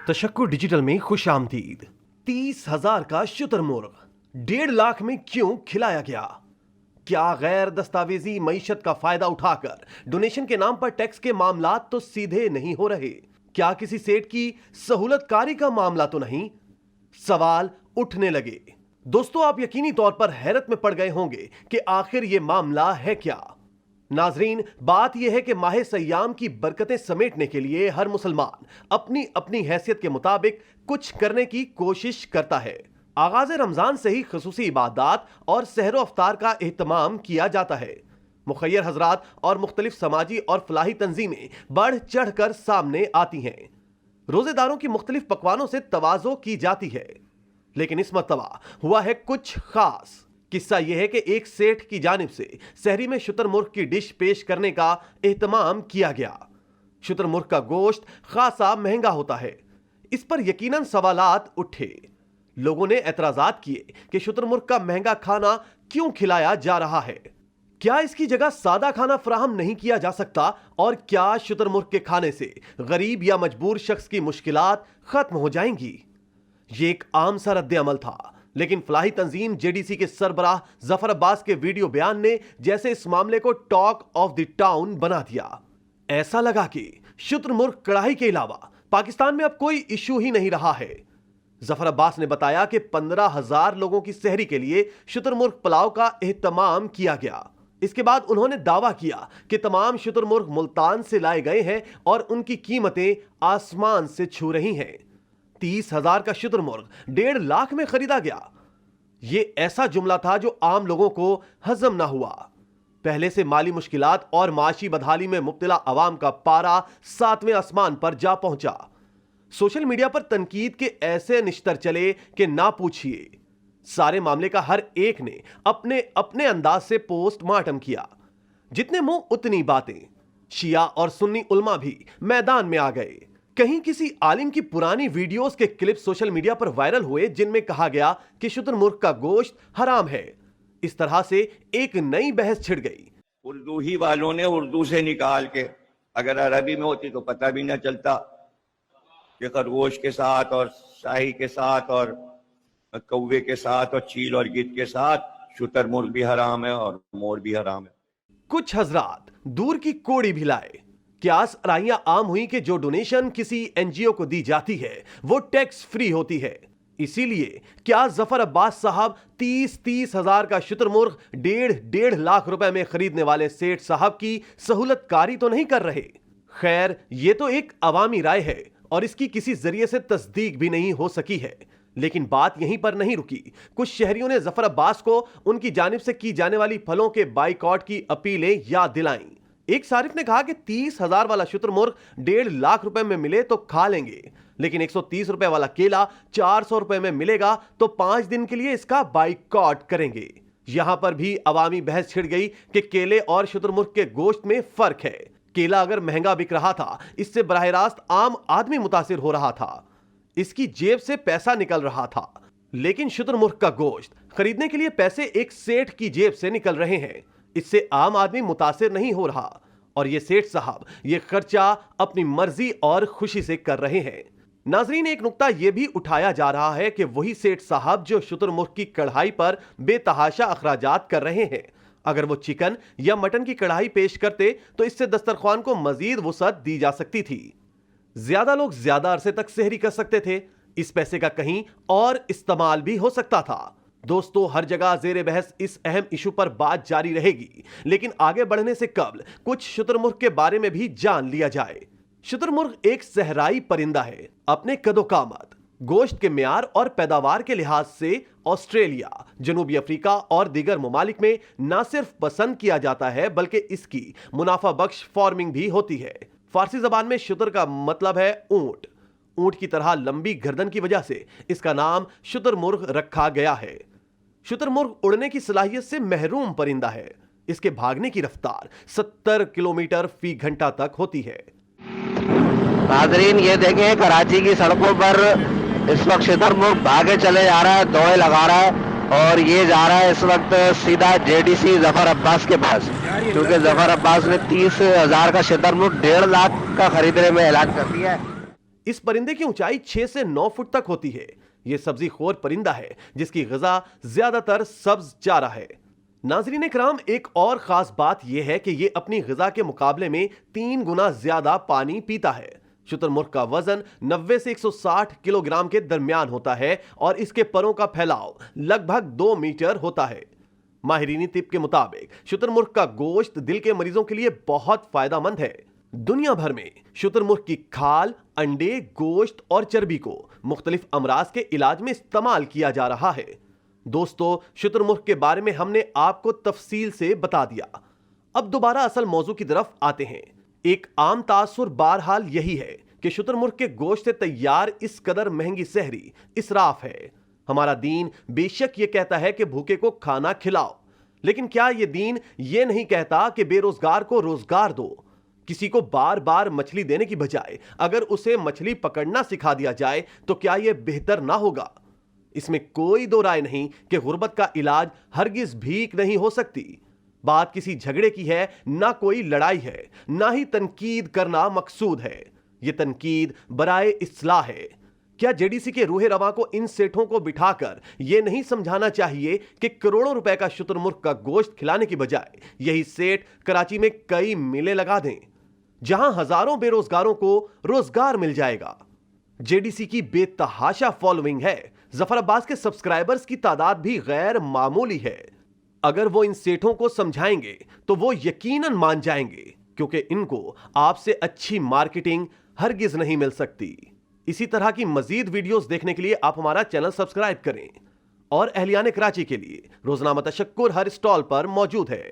तशक्कुर digital में खुश आमदीद। 30,000 का शुतुरमुर्ग 1.5 लाख में क्यों खिलाया गया? क्या गैर दस्तावेजी मईशत का फायदा उठाकर डोनेशन के नाम पर टैक्स के मामलात तो सीधे नहीं हो रहे? क्या किसी सेठ की सहूलतकारी का मामला तो नहीं? सवाल उठने लगे। दोस्तों, आप यकीनी तौर पर हैरत में पड़ गए होंगे कि आखिर यह मामला है क्या। नाजरीन, बात यह है कि माह सयाम की बरकतें समेटने के लिए हर मुसलमान अपनी अपनी हैसियत के मुताबिक कुछ करने की कोशिश करता है। आगाज रमजान से ही खुसूसी इबादत और सहरो अफ्तार का एहतमाम किया जाता है। मुखय्यर हजरात और मुख्तलिफ समाजी और फलाही तंजीमें बढ़ चढ़ कर सामने आती हैं। रोजेदारों की मुख्तलिफ पकवानों से तवाज़ो की जाती है, लेकिन इस मरतबा हुआ है कुछ खास। किस्सा यह है कि एक सेठ की जानिब से सहरी में शुतुरमुर्ग की डिश पेश करने का एहतमाम किया गया। शुतुरमुर्ग का गोश्त खासा महंगा होता है। इस पर यकीनन सवालात उठे। लोगों ने एतराजात किए कि शुतुरमुर्ग का महंगा खाना क्यों खिलाया जा रहा है। क्या इसकी जगह सादा खाना फराहम नहीं किया जा सकता? और क्या शुतुरमुर्ग के खाने से गरीब या मजबूर शख्स की मुश्किलात खत्म हो जाएंगी? ये एक आम सा रद्द अमल था, लेकिन फलाही तंजीम जेडीसी के सरबराह जफर अब्बास के वीडियो बयान ने जैसे इस मामले को टॉक ऑफ द टाउन बना दिया। ऐसा लगा कि शुतुरमुर्ग कढ़ाई के अलावा पाकिस्तान में अब कोई इशू ही नहीं रहा है। जफर अब्बास ने बताया कि 15,000 लोगों की सहरी के लिए शुतुरमुर्ग पुलाव का एहतमाम किया गया। इसके बाद उन्होंने दावा किया कि तमाम शुतुरमुर्ग मुल्तान से लाए गए हैं और उनकी कीमतें आसमान से छू रही हैं। 30,000 का शुतुरमुर्ग 1.5 लाख में खरीदा गया। यह ऐसा जुमला था जो आम लोगों को हजम ना हुआ। पहले से माली मुश्किलात और माशी बदहाली में मुब्तला अवाम का पारा 7वें आसमान पर जा पहुंचा। सोशल मीडिया पर तनकीद के ऐसे निश्तर चले कि ना पूछिए। सारे मामले का हर एक ने अपने अपने अंदाज से पोस्टमार्टम किया। जितने मुंह उतनी बातें। शिया और सुन्नी उलमा भी मैदान में आ गए। कहीं किसी आलिम की पुरानी वीडियोस के क्लिप सोशल मीडिया पर वायरल हुए जिनमें कहा गया कि शुतुरमुर्ग का गोश्त हराम है। इस तरह से एक नई बहस छिड़ गई। उर्दू ही वालों ने उर्दू से निकाल के, अगर अरबी में होती तो पता भी ना चलता कि खरगोश के साथ और शाही के साथ और कौवे के साथ और चील और गिद्ध के साथ शुतुरमुर्ग भी हराम है और मोर भी हराम है। कुछ हजरात दूर की कोड़ी भी लाए। क्यास राइयां आम हुई कि जो डोनेशन किसी एनजीओ को दी जाती है वो टैक्स फ्री होती है। इसीलिए क्या जफर अब्बास साहब 30,000 का शुतुरमुर्ग 1.5 लाख रुपए में खरीदने वाले सेठ साहब की सहूलतकारी तो नहीं कर रहे? खैर, ये तो एक अवामी राय है और इसकी किसी जरिए से तस्दीक भी नहीं हो सकी है। लेकिन बात यहीं पर नहीं रुकी। कुछ शहरियों ने जफर अब्बास को उनकी जानिब से की जाने वाली फलों के बाइकॉट की अपीलें याद दिलाईं। एक सारिफ ने कहा कि 30,000 वाला शुतुरमुर्ग 1.5 लाख रुपए में मिले तो खा लेंगे, लेकिन 130 रुपए वाला केला 400 रुपए में मिलेगा तो 5 दिन के लिए इसका बाइकॉट करेंगे। यहां पर भी अवामी बहस छिड़ गई कि केले और शुतुरमुर्ग के गोश्त में फर्क है। केला अगर महंगा बिक रहा था, इससे बराह रास्त आम आदमी मुतासिर हो रहा था, इसकी जेब से पैसा निकल रहा था। लेकिन शुतुरमुर्ग का गोश्त खरीदने के लिए पैसे एक सेठ की जेब से निकल रहे हैं, इससे आम आदमी मुतासिर नहीं हो रहा। और ये सेठ साहब ये खर्चा अपनी मर्जी और खुशी से कर रहे हैं। नाजरीन, एक नुक्ता यह भी उठाया जा रहा है कि वही सेठ साहब जो शुतुरमुर्ग की कढ़ाई पर बेतहाशा अखराजात कर रहे हैं, अगर वो चिकन या मटन की कढ़ाई पेश करते तो इससे दस्तरख्वान को मजीद वुसअत दी जा सकती थी। ज्यादा लोग ज्यादा अरसे तक सहरी कर सकते थे। इस पैसे का कहीं और इस्तेमाल भी हो सकता था। दोस्तों, हर जगह जेरे बहस इस अहम इशू पर बात जारी रहेगी, लेकिन आगे बढ़ने से कबल कुछ शुतुरमुर्ग के बारे में भी जान लिया जाए। शुतुरमुर्ग एक सहराई परिंदा है। अपने कदो-कामत, गोश्त के मियार और पैदावार के लिहाज से ऑस्ट्रेलिया, जनूबी अफ्रीका और दीगर ममालिक में न सिर्फ पसंद किया जाता है बल्कि इसकी मुनाफा बख्श फार्मिंग भी होती है। फारसी जबान में शुतर का मतलब है ऊंट। ऊंट की तरह लंबी गर्दन की वजह से इसका नाम शुतुरमुर्ग रखा गया है। शुतुरमुर्ग उड़ने की सलाहियत से महरूम परिंदा है। इसके भागने की रफ्तार 70 किलोमीटर फी घंटा तक होती है। नाजरीन, ये देखें कराची की सड़कों पर इस वक्त शुतुरमुर्ग भागे चले जा रहा है, दौड़े लगा रहा है। اور یہ جا رہا ہے اس وقت سیدھا JDC ظفر عباس کے پاس، کیونکہ ظفر عباس نے 30,000 کا شتر مرغ 1.5 لاکھ کا خریدنے میں اعلان کر دیا ہے۔ اس پرندے کی اونچائی 6 سے 9 فٹ تک ہوتی ہے۔ یہ سبزی خور پرندہ ہے جس کی غذا زیادہ تر سبز چارہ ہے۔ ناظرین کرام، ایک اور خاص بات یہ ہے کہ یہ اپنی غذا کے مقابلے میں 3 گنا زیادہ پانی پیتا ہے۔ شتر مرغ کا وزن 90 سے 160 کلو گرام کے درمیان ہوتا ہے اور اس کے پروں کا پھیلاؤ لگ بھگ 2 میٹر ہوتا ہے۔ ماہرین طب کے مطابق شتر مرغ کا گوشت دل کے مریضوں کے لیے بہت فائدہ مند ہے۔ دنیا بھر میں شتر مرغ کی کھال، انڈے، گوشت اور چربی کو مختلف امراض کے علاج میں استعمال کیا جا رہا ہے۔ دوستو، شتر مرغ کے بارے میں ہم نے آپ کو تفصیل سے بتا دیا۔ اب دوبارہ اصل موضوع کی طرف آتے ہیں۔ ایک عام تاثر بہرحال یہی ہے کہ شتر مرغ کے گوشت سے تیار اس قدر مہنگی سحری اسراف ہے۔ ہمارا دین بے شک یہ کہتا ہے کہ بھوکے کو کھانا کھلاؤ، لیکن کیا یہ دین یہ نہیں کہتا کہ بے روزگار کو روزگار دو؟ کسی کو بار بار مچھلی دینے کی بجائے اگر اسے مچھلی پکڑنا سکھا دیا جائے تو کیا یہ بہتر نہ ہوگا؟ اس میں کوئی دو رائے نہیں کہ غربت کا علاج ہرگز بھیک نہیں ہو سکتی۔ بات کسی جھگڑے کی ہے، نہ کوئی لڑائی ہے، نہ ہی تنقید کرنا مقصود ہے۔ یہ تنقید برائے اصلاح ہے۔ کیا JDC کے روح رواں کو ان سیٹھوں کو بٹھا کر یہ نہیں سمجھانا چاہیے کہ کروڑوں روپے کا شتر مرغ کا گوشت کھلانے کی بجائے یہی سیٹھ کراچی میں کئی میلے لگا دیں جہاں ہزاروں بے روزگاروں کو روزگار مل جائے گا؟ JDC کی بے تحاشا فالوئنگ ہے۔ ظفر عباس کے سبسکرائبرز کی تعداد بھی غیر معمولی ہے۔ اگر وہ ان سیٹھوں کو سمجھائیں گے تو وہ یقیناً مان جائیں گے، کیونکہ ان کو آپ سے اچھی مارکیٹنگ ہرگز نہیں مل سکتی۔ اسی طرح کی مزید ویڈیوز دیکھنے کے لیے آپ ہمارا چینل سبسکرائب کریں، اور اہلیان کراچی کے لیے روزنامہ تشکر ہر اسٹال پر موجود ہے۔